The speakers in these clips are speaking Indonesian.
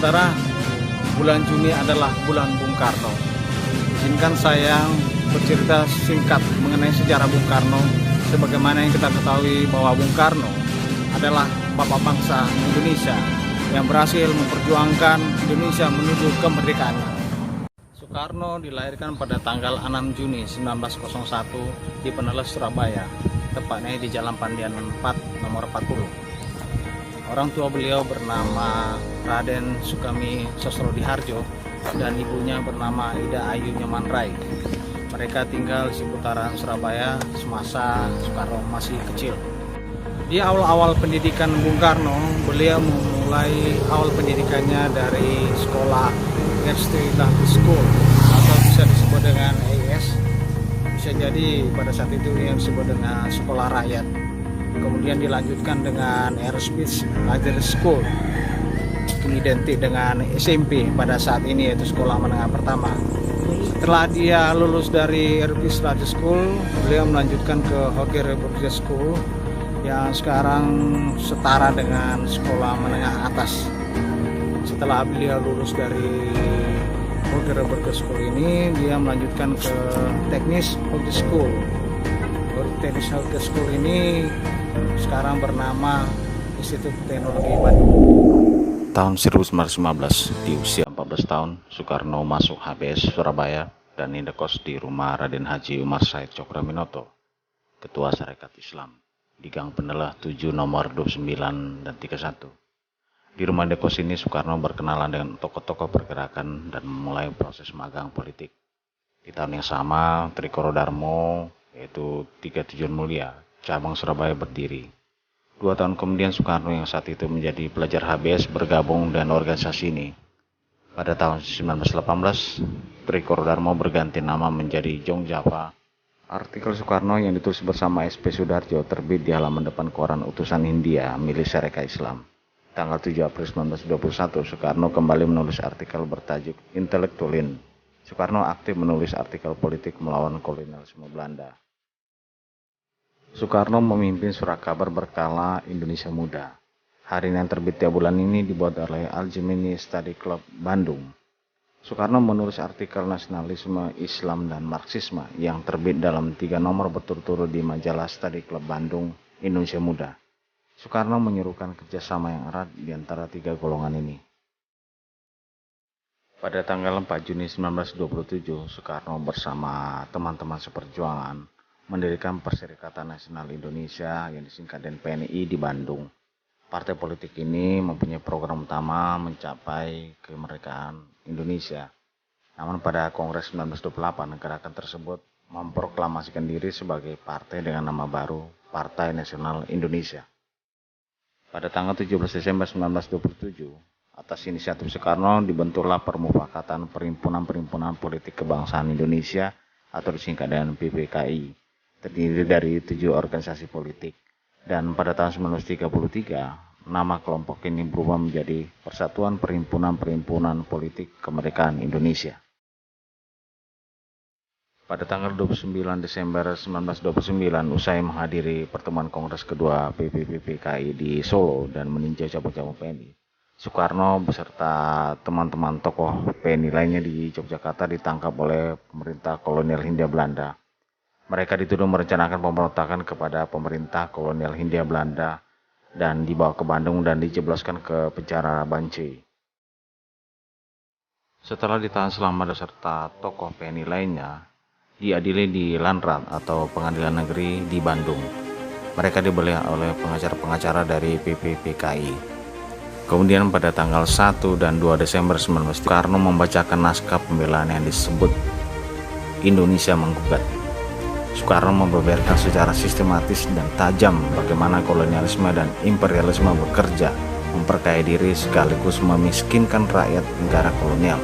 Saudara, bulan Juni adalah bulan Bung Karno. Izinkan saya bercerita singkat mengenai sejarah Bung Karno. Sebagaimana yang kita ketahui bahwa Bung Karno adalah bapak bangsa Indonesia yang berhasil memperjuangkan Indonesia menuju kemerdekaan. Soekarno dilahirkan pada tanggal 6 Juni 1901 di Peneles, Surabaya, tepatnya di Jalan Pandian 4 nomor 40. Orang tua beliau bernama Raden Sukami Sosrodihardjo dan ibunya bernama Ida Ayu Nyoman Rai. Mereka tinggal di seputaran Surabaya semasa Soekarno masih kecil. Di awal-awal pendidikan Bung Karno, beliau memulai awal pendidikannya dari sekolah Erste School atau bisa disebut dengan AS. Bisa jadi pada saat itu yang disebut dengan sekolah rakyat. Kemudian dilanjutkan dengan Aerospace Laser School, identik dengan SMP pada saat ini, yaitu sekolah menengah pertama. Setelah dia lulus dari Aerospace Laser School, beliau melanjutkan ke Hockey Repertoire School yang sekarang setara dengan sekolah menengah atas. Setelah beliau lulus dari Hockey Repertoire School ini, dia melanjutkan ke Teknis Hockey School. Teknis Hockey School ini sekarang bernama Institut Teknologi Bandung. Tahun 1915, di usia 14 tahun, Soekarno masuk HBS Surabaya dan indekos di rumah Raden Haji Umar Said Cokroaminoto, Ketua Sarekat Islam, di Gang Penelah 7 nomor 29 dan 31. Di rumah indekos ini, Soekarno berkenalan dengan tokoh-tokoh pergerakan dan memulai proses magang politik. Di tahun yang sama, Trikoro Darmo, yaitu Tiga Tujuan Mulia, cabang Surabaya berdiri. 2 tahun kemudian Soekarno yang saat itu menjadi pelajar HBS bergabung dengan organisasi ini. Pada tahun 1918, Trikoro Darmo berganti nama menjadi Jong Java. Artikel Soekarno yang ditulis bersama SP Sudarjo terbit di halaman depan koran Utusan Hindia milik Sarekat Islam. Tanggal 7 April 1921, Soekarno kembali menulis artikel bertajuk Intelektualin. Soekarno aktif menulis artikel politik melawan kolonialisme Belanda. Soekarno memimpin surat kabar berkala Indonesia Muda. Harian yang terbit tiap bulan ini dibuat oleh Al-Jemini Study Club Bandung. Soekarno menulis artikel nasionalisme, Islam, dan Marxisme yang terbit dalam 3 nomor berturut-turut di majalah Study Club Bandung Indonesia Muda. Soekarno menyerukan kerjasama yang erat di antara 3 golongan ini. Pada tanggal 4 Juni 1927, Soekarno bersama teman-teman seperjuangan mendirikan Perserikatan Nasional Indonesia yang disingkat PNI di Bandung. Partai politik ini mempunyai program utama mencapai kemerdekaan Indonesia. Namun pada Kongres 1928, gerakan tersebut memproklamasikan diri sebagai partai dengan nama baru Partai Nasional Indonesia. Pada tanggal 17 Desember 1927, atas inisiatif Soekarno dibentuklah Permufakatan Perhimpunan Politik Kebangsaan Indonesia atau disingkat dengan PPKI. Terdiri dari 7 organisasi politik, dan pada tahun 1933 nama kelompok ini berubah menjadi Persatuan Perhimpunan Politik Kemerdekaan Indonesia. Pada tanggal 29 Desember 1929, usai menghadiri pertemuan Kongres kedua PPKI di Solo dan meninjau cabang-cabang PNI, Soekarno beserta teman-teman tokoh PNI lainnya di Yogyakarta ditangkap oleh pemerintah kolonial Hindia Belanda. Mereka dituduh merencanakan pemberontakan kepada pemerintah kolonial Hindia Belanda dan dibawa ke Bandung dan dijebloskan ke penjara Bancai. Setelah ditahan selama beserta tokoh PNI lainnya, diadili di Landrat atau Pengadilan Negeri di Bandung. Mereka dibeli oleh pengacara-pengacara dari PPKI. Kemudian pada tanggal 1 dan 2 Desember 19, Soekarno membacakan naskah pembelaan yang disebut Indonesia Menggugat. Soekarno membeberkan secara sistematis dan tajam bagaimana kolonialisme dan imperialisme bekerja, memperkaya diri sekaligus memiskinkan rakyat negara kolonial.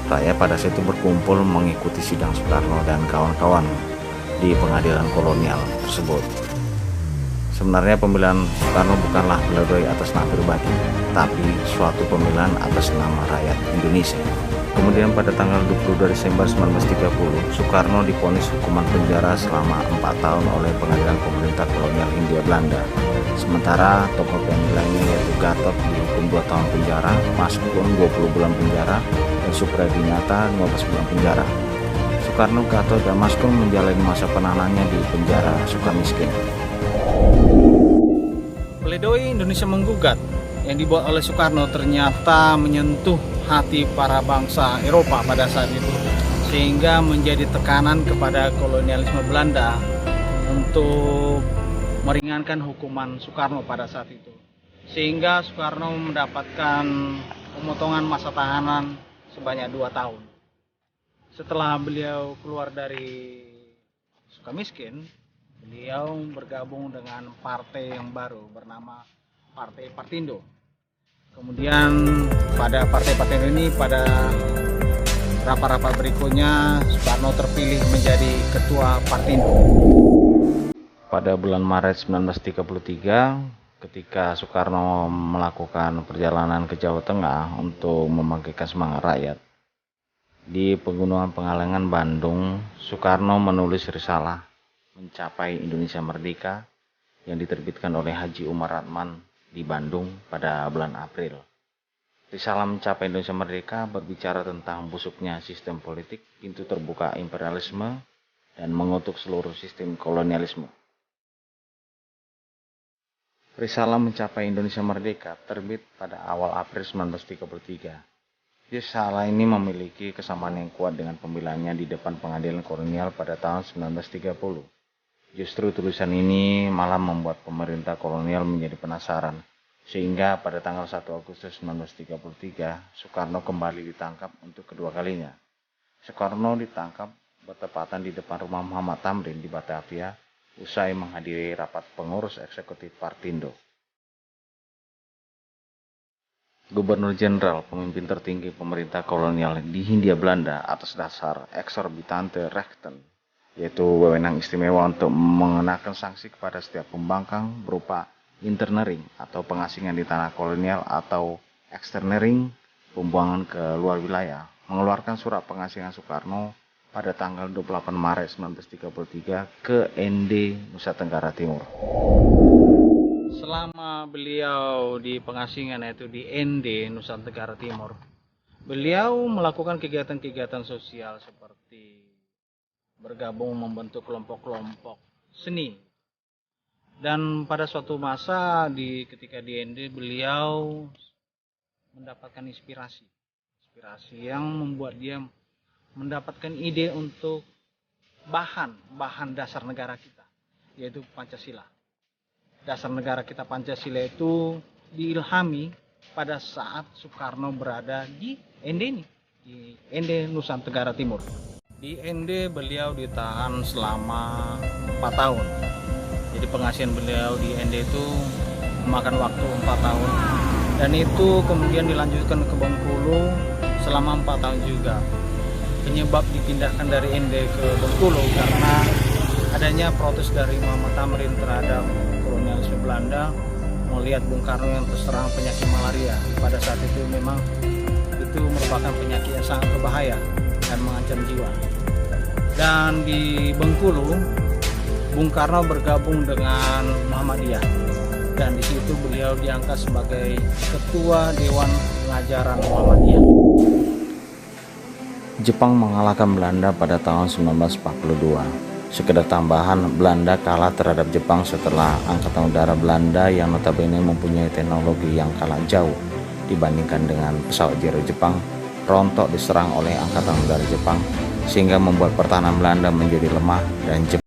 Rakyat pada saat itu berkumpul mengikuti sidang Soekarno dan kawan-kawan di pengadilan kolonial tersebut. Sebenarnya pembelaan Soekarno bukanlah pledoi atas nama pribadi, tapi suatu pembelaan atas nama rakyat Indonesia. Kemudian pada tanggal 22 Desember 1930, Soekarno divonis hukuman penjara selama 4 tahun oleh pengadilan pemerintah kolonial Hindia Belanda. Sementara tokoh PNI lainnya yaitu Gatot dihukum 2 tahun penjara, Maskun 20 bulan penjara, dan Supradinata 15 bulan penjara. Soekarno, Gatot, dan Maskun menjalani masa penahanannya di penjara Sukamiskin. Pledoi Indonesia Menggugat yang dibuat oleh Soekarno ternyata menyentuh hati para bangsa Eropa pada saat itu, sehingga menjadi tekanan kepada kolonialisme Belanda untuk meringankan hukuman Soekarno pada saat itu, sehingga Soekarno mendapatkan pemotongan masa tahanan sebanyak 2 tahun. Setelah beliau keluar dari Sukamiskin, beliau bergabung dengan partai yang baru bernama Partai Partindo. Kemudian pada partai-partai ini, pada rapat-rapat berikutnya, Soekarno terpilih menjadi ketua Partindo. Pada bulan Maret 1933, ketika Soekarno melakukan perjalanan ke Jawa Tengah untuk membangkitkan semangat rakyat, di Pegunungan Pengalengan, Bandung, Soekarno menulis risalah Mencapai Indonesia Merdeka yang diterbitkan oleh Haji Umar Ratman di Bandung pada bulan April. Risalah Mencapai Indonesia Merdeka berbicara tentang busuknya sistem politik, pintu terbuka imperialisme, dan mengutuk seluruh sistem kolonialisme. Risalah Mencapai Indonesia Merdeka terbit pada awal April 1933. Risalah ini memiliki kesamaan yang kuat dengan pembelaannya di depan pengadilan kolonial pada tahun 1930. Justru tulisan ini malah membuat pemerintah kolonial menjadi penasaran, sehingga pada tanggal 1 Agustus 1933, Soekarno kembali ditangkap untuk kedua kalinya. Soekarno ditangkap bertepatan di depan rumah Muhammad Tamrin di Batavia, usai menghadiri rapat pengurus eksekutif Partindo. Gubernur Jenderal, pemimpin tertinggi pemerintah kolonial di Hindia Belanda atas dasar exorbitante rechten, yaitu wewenang istimewa untuk mengenakan sanksi kepada setiap pembangkang berupa internering atau pengasingan di tanah kolonial atau externering, pembuangan ke luar wilayah, mengeluarkan surat pengasingan Soekarno pada tanggal 28 Maret 1933 ke ND Nusa Tenggara Timur. Selama beliau di pengasingan, yaitu di ND Nusa Tenggara Timur, beliau melakukan kegiatan-kegiatan sosial seperti bergabung membentuk kelompok-kelompok seni. Dan pada suatu masa ketika di ND, beliau mendapatkan inspirasi yang membuat dia mendapatkan ide untuk bahan dasar negara kita, yaitu Pancasila. Dasar negara kita Pancasila itu diilhami pada saat Soekarno berada di ND ini, di ND Nusa Tenggara Timur. Di ND beliau ditahan selama 4 tahun. Jadi pengasihan beliau di ND itu memakan waktu 4 tahun. Dan itu kemudian dilanjutkan ke Bengkulu selama 4 tahun juga. Penyebab dipindahkan dari ND ke Bengkulu karena adanya protes dari Muhammad Tamrin terhadap kolonialisme Belanda, melihat Bung Karno yang terserang penyakit malaria. Pada saat itu memang itu merupakan penyakit yang sangat berbahaya dan mengancam jiwa. Dan di Bengkulu, Bung Karno bergabung dengan Muhammadiyah, dan di situ beliau diangkat sebagai Ketua Dewan Pengajaran Muhammadiyah. Jepang mengalahkan Belanda pada tahun 1942. Sekedar tambahan, Belanda kalah terhadap Jepang setelah Angkatan Udara Belanda yang notabene mempunyai teknologi yang kalah jauh dibandingkan dengan pesawat Zero Jepang rontok diserang oleh Angkatan Udara Jepang, sehingga membuat pertahanan Belanda menjadi lemah dan Jepang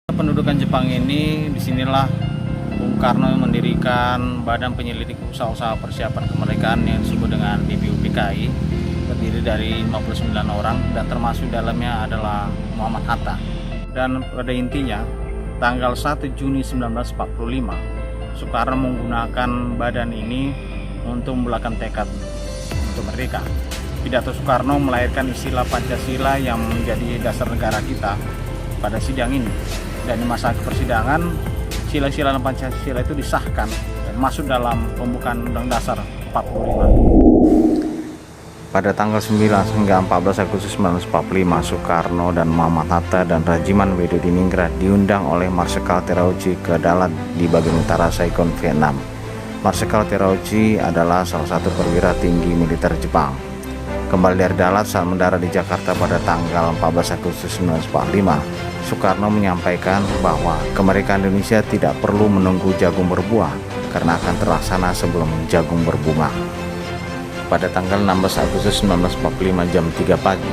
Pendudukan Jepang ini, disinilah Bung Karno mendirikan Badan Penyelidik Usaha-Usaha Persiapan Kemerdekaan yang disebut dengan BPUPKI, terdiri dari 59 orang dan termasuk dalamnya adalah Muhammad Hatta. Dan pada intinya, tanggal 1 Juni 1945, Soekarno menggunakan badan ini untuk membulakan tekad untuk merdeka. Pidato Soekarno melahirkan istilah Pancasila yang menjadi dasar negara kita pada sidang ini. Dan di masa persidangan, sila-sila Pancasila itu disahkan dan masuk dalam pembukaan Undang Dasar 45. Pada tanggal 9 hingga 14 Agustus 1945, Soekarno dan Muhammad Hatta dan Rajiman Wedodiningrat diundang oleh Marsikal Terauchi ke Dalat di bagian utara Saigon, Vietnam. Marsikal Terauchi adalah salah satu perwira tinggi militer Jepang. Kembali dari Dalat saat mendarat di Jakarta pada tanggal 14 Agustus 1945, Soekarno menyampaikan bahwa kemerdekaan Indonesia tidak perlu menunggu jagung berbuah karena akan terlaksana sebelum jagung berbunga. Pada tanggal 16 Agustus 1945 jam 3 pagi,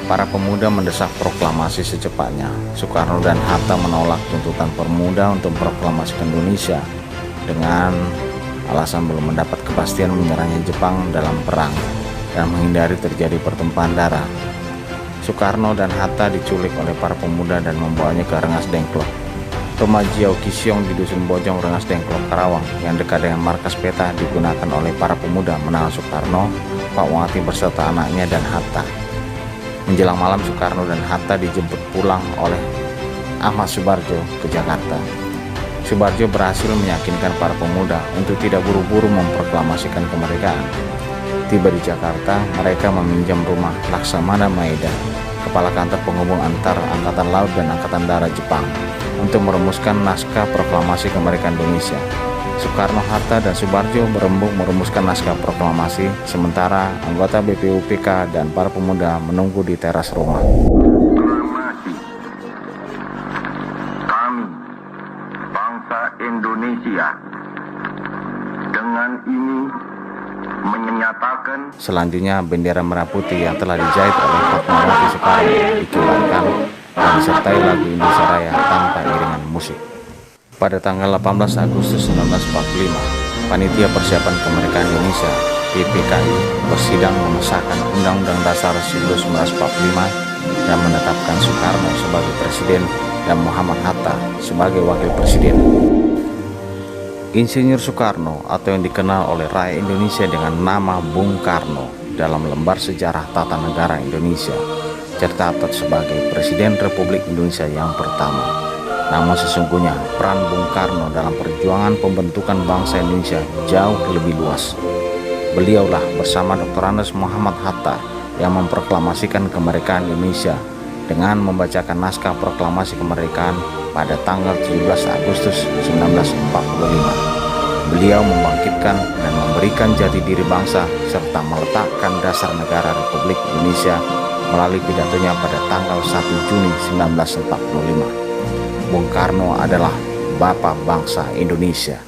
para pemuda mendesak proklamasi secepatnya. Soekarno dan Hatta menolak tuntutan pemuda untuk proklamasikan Indonesia dengan alasan belum mendapat kepastian menyerangnya Jepang dalam perang dan menghindari terjadi pertumpahan darah. Soekarno dan Hatta diculik oleh para pemuda dan membawanya ke Rengas Dengklok. Rumah Jiao Kisiong di Dusun Bojong, Rengas Dengklok, Karawang yang dekat dengan markas peta digunakan oleh para pemuda menahan Soekarno, Pak Wati beserta anaknya dan Hatta. Menjelang malam, Soekarno dan Hatta dijemput pulang oleh Ahmad Subarjo ke Jakarta. Subarjo berhasil meyakinkan para pemuda untuk tidak buru-buru memproklamasikan kemerdekaan. Tiba di Jakarta, mereka meminjam rumah Laksamana Maeda, kepala kantor penghubung antar Angkatan Laut dan Angkatan Darat Jepang, untuk merumuskan naskah proklamasi kemerdekaan Indonesia. Soekarno, Hatta, dan Subarjo berembuk merumuskan naskah proklamasi, sementara anggota BPUPK dan para pemuda menunggu di teras rumah. Proklamasi. Kami, bangsa Indonesia, dengan ini menyatakan. Selanjutnya, bendera merah putih yang telah dijahit oleh Fatmawati Soekarno dikibarkan dan disertai lagu Indonesia Raya tanpa iringan musik. Pada tanggal 18 Agustus 1945, Panitia Persiapan Kemerdekaan Indonesia (PPKI) bersidang mengesahkan Undang-Undang Dasar 1945 dan menetapkan Soekarno sebagai presiden dan Muhammad Hatta sebagai wakil presiden. Insinyur Soekarno atau yang dikenal oleh rakyat Indonesia dengan nama Bung Karno dalam lembar sejarah tata negara Indonesia tercatat sebagai Presiden Republik Indonesia yang pertama. Namun sesungguhnya peran Bung Karno dalam perjuangan pembentukan bangsa Indonesia jauh lebih luas. Beliaulah bersama Dr. Andes Muhammad Hatta yang memproklamasikan kemerdekaan Indonesia dengan membacakan naskah proklamasi kemerdekaan pada tanggal 17 Agustus 1945. Beliau membangkitkan dan memberikan jati diri bangsa serta meletakkan dasar negara Republik Indonesia melalui pidatonya pada tanggal 1 Juni 1945. Bung Karno adalah Bapak Bangsa Indonesia.